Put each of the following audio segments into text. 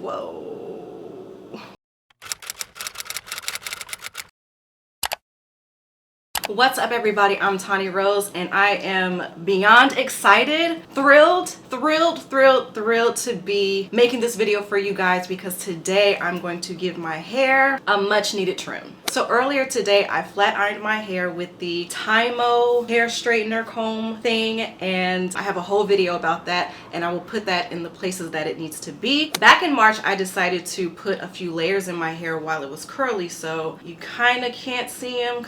Whoa. What's up, everybody? I'm Tawni Rose, and I am beyond excited, thrilled to be making this video for you guys, because today I'm going to give my hair a much needed trim. So earlier today, I flat ironed my hair with the Tymo hair straightener comb thing, and I have a whole video about that, and I will put that in the places that it needs to be. Back in March, I decided to put a few layers in my hair while it was curly, so you kind of can't see them,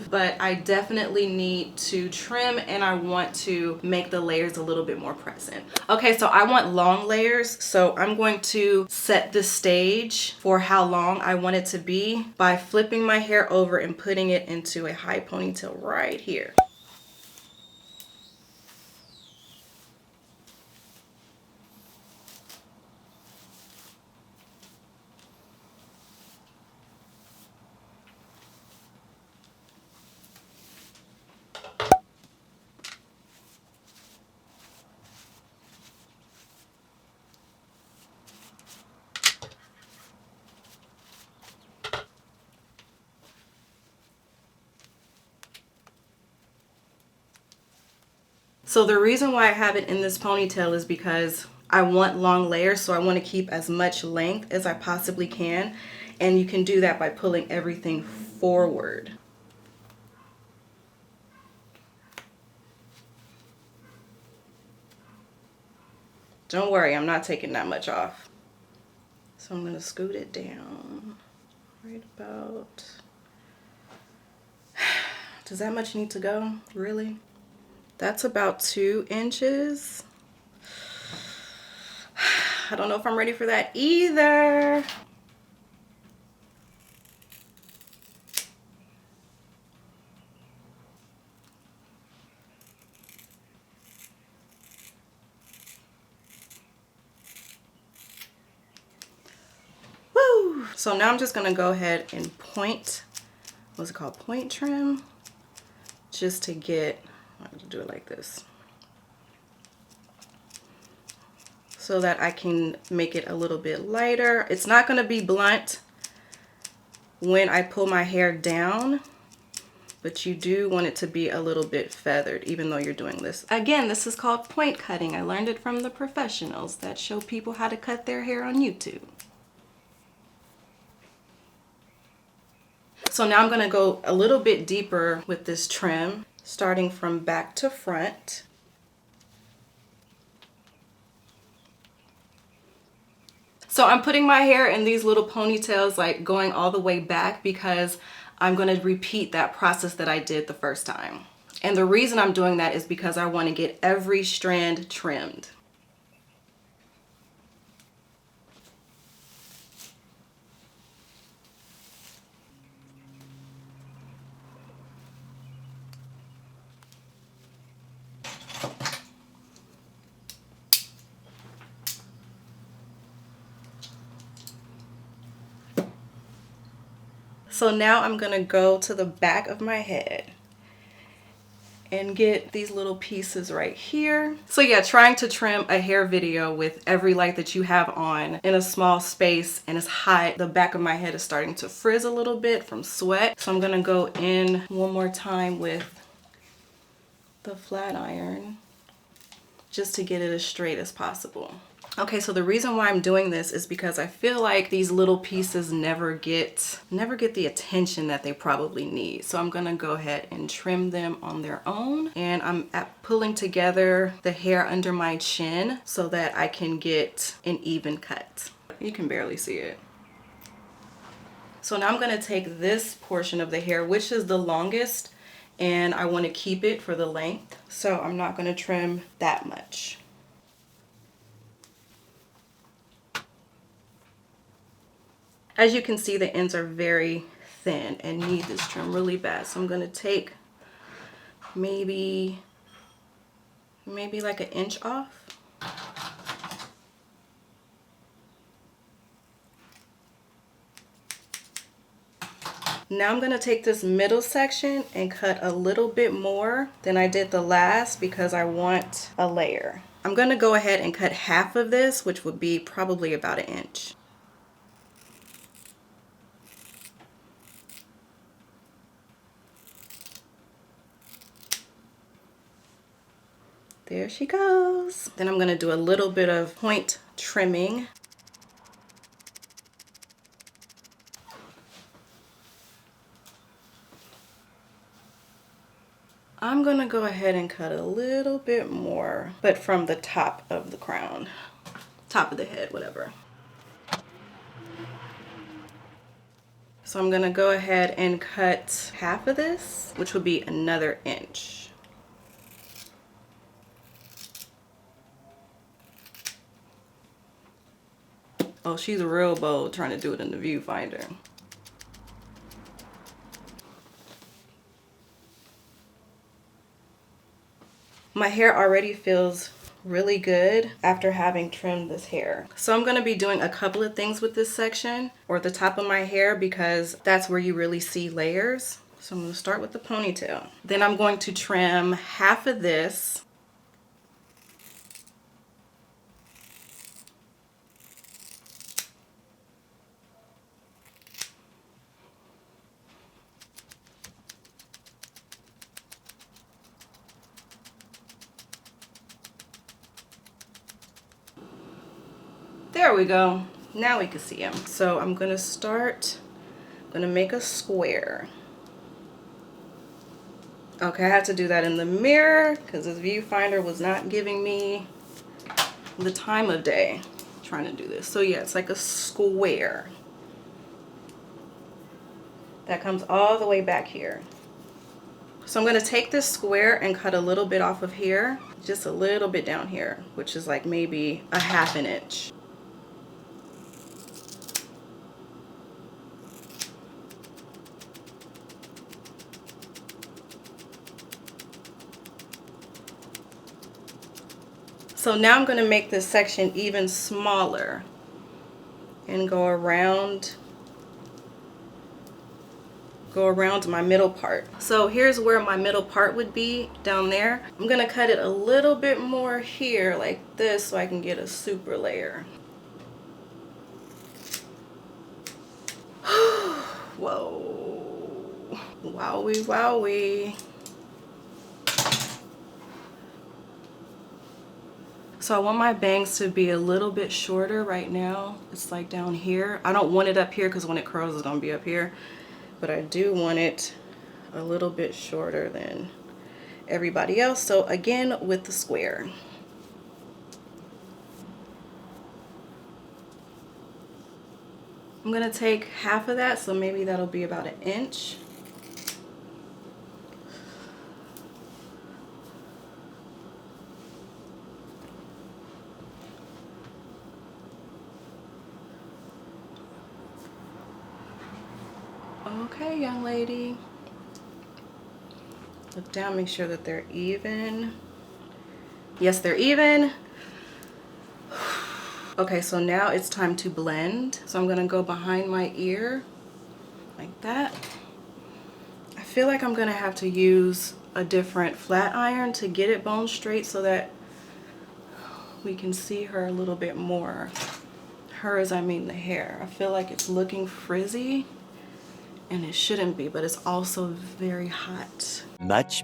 but I definitely need to trim, and I want to make the layers a little bit more present. Okay, so I want long layers, so I'm going to set the stage for how long I want it to be by flipping my hair over and putting it into a high ponytail right here. So the reason why I have it in this ponytail is because I want long layers, so I want to keep as much length as I possibly can. And you can do that by pulling everything forward. Don't worry, I'm not taking that much off. So I'm going to scoot it down right about... Does that much need to go? Really? That's about 2 inches. I don't know if I'm ready for that either. Woo! So now I'm just gonna go ahead and point, what's it called? Point trim, just to get, I have to do it like this, so that I can make it a little bit lighter. It's not gonna be blunt when I pull my hair down, but you do want it to be a little bit feathered, even though you're doing this. Again, this is called point cutting. I learned it from the professionals that show people how to cut their hair on YouTube. So now I'm gonna go a little bit deeper with this trim, starting from back to front. So I'm putting my hair in these little ponytails, like going all the way back, because I'm gonna repeat that process that I did the first time. And the reason I'm doing that is because I wanna get every strand trimmed. So now I'm gonna go to the back of my head and get these little pieces right here. So yeah, trying to trim a hair video with every light that you have on in a small space and it's hot, the back of my head is starting to frizz a little bit from sweat. So I'm gonna go in one more time with the flat iron just to get it as straight as possible. Okay, so the reason why I'm doing this is because I feel like these little pieces never get the attention that they probably need. So I'm gonna go ahead and trim them on their own. And I'm pulling together the hair under my chin so that I can get an even cut. You can barely see it. So now I'm gonna take this portion of the hair, which is the longest, and I wanna keep it for the length. So I'm not gonna trim that much. As you can see, the ends are very thin and need this trim really bad. So I'm gonna take maybe like an inch off. Now I'm gonna take this middle section and cut a little bit more than I did the last, because I want a layer. I'm gonna go ahead and cut half of this, which would be probably about 1 inch. There she goes. Then I'm gonna do a little bit of point trimming. I'm gonna go ahead and cut a little bit more, but from the top of the crown, top of the head, whatever. So I'm gonna go ahead and cut half of this, which would be another inch. Oh, she's real bold trying to do it in the viewfinder. My hair already feels really good after having trimmed this hair. So I'm gonna be doing a couple of things with this section, or the top of my hair, because that's where you really see layers. So I'm gonna start with the ponytail. Then I'm going to trim half of this. There we go. Now we can see him. So I'm gonna make a square. Okay, I had to do that in the mirror because this viewfinder was not giving me the time of day trying to do this. So yeah, it's like a square that comes all the way back here. So I'm gonna take this square and cut a little bit off of here, just a little bit down here, which is like maybe a 1/2 inch. So now I'm gonna make this section even smaller and go around my middle part. So here's where my middle part would be, down there. I'm gonna cut it a little bit more here like this so I can get a super layer. Whoa, wowie wowie. So I want my bangs to be a little bit shorter right now. It's like down here. I don't want it up here because when it curls it's gonna be up here. But I do want it a little bit shorter than everybody else. So again, with the square. I'm gonna take half of that, so maybe that'll be about 1 inch. Okay, young lady. Look down, make sure that they're even. Yes, they're even. Okay, so now it's time to blend. So I'm gonna go behind my ear like that. I feel like I'm gonna have to use a different flat iron to get it bone straight so that we can see her a little bit more. Hers, I mean the hair. I feel like it's looking frizzy. And it shouldn't be, but it's also very hot. Much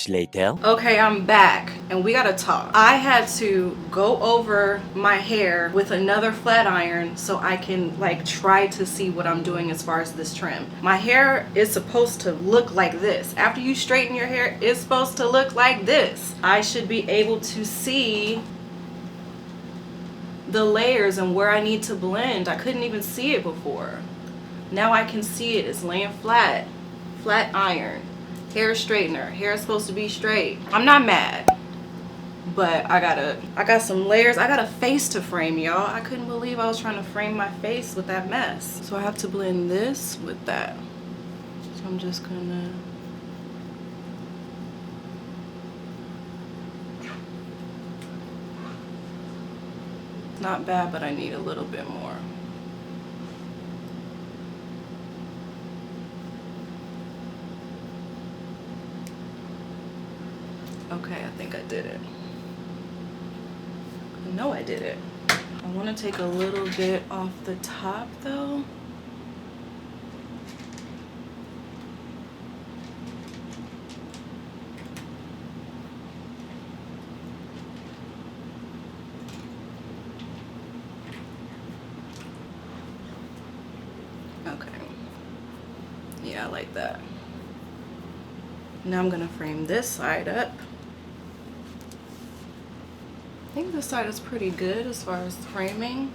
later. Okay, I'm back and we gotta talk. I had to go over my hair with another flat iron so I can like try to see what I'm doing as far as this trim. My hair is supposed to look like this. After you straighten your hair, it's supposed to look like this. I should be able to see the layers and where I need to blend. I couldn't even see it before. Now I can see it. It's laying flat. Flat iron. Hair straightener. Hair is supposed to be straight. I'm not mad. But I got some layers. I got a face to frame, y'all. I couldn't believe I was trying to frame my face with that mess. So I have to blend this with that. So I'm just gonna... Not bad, but I need a little bit more. Okay, I think I did it. No, I did it. I want to take a little bit off the top though. Okay. Yeah, I like that. Now I'm gonna frame this side up. I think this side is pretty good as far as framing.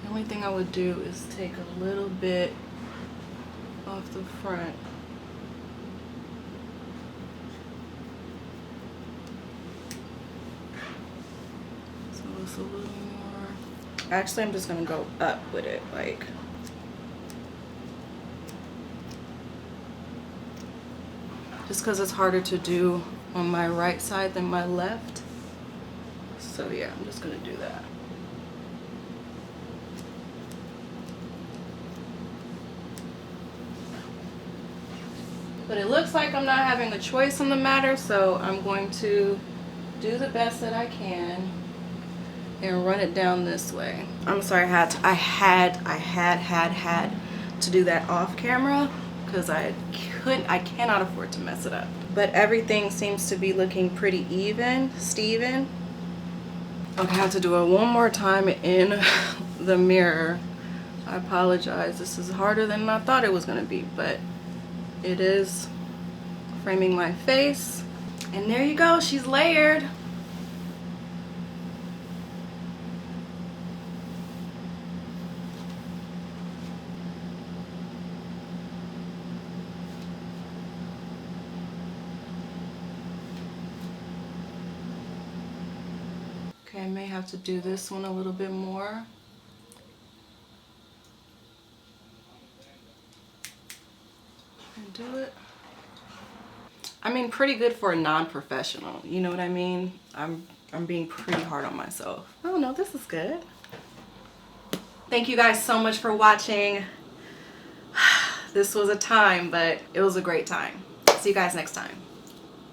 The only thing I would do is take a little bit off the front. So it's a little more. Actually, I'm just gonna go up with it, like. Just because it's harder to do on my right side than my left. So yeah, I'm just gonna do that. But it looks like I'm not having a choice in the matter, so I'm going to do the best that I can and run it down this way. I'm sorry, I had to do that off camera because I cannot afford to mess it up. But everything seems to be looking pretty even, Steven. Okay, I have to do it one more time in the mirror. I apologize. This is harder than I thought it was gonna be, but it is. Framing my face. And there you go, she's layered. Okay, I may have to do this one a little bit more. And do it. I mean, pretty good for a non-professional. You know what I mean? I'm being pretty hard on myself. Oh no, this is good. Thank you guys so much for watching. This was a time, but it was a great time. See you guys next time.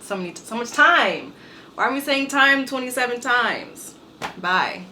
So much time. Why are we saying time 27 times? Bye.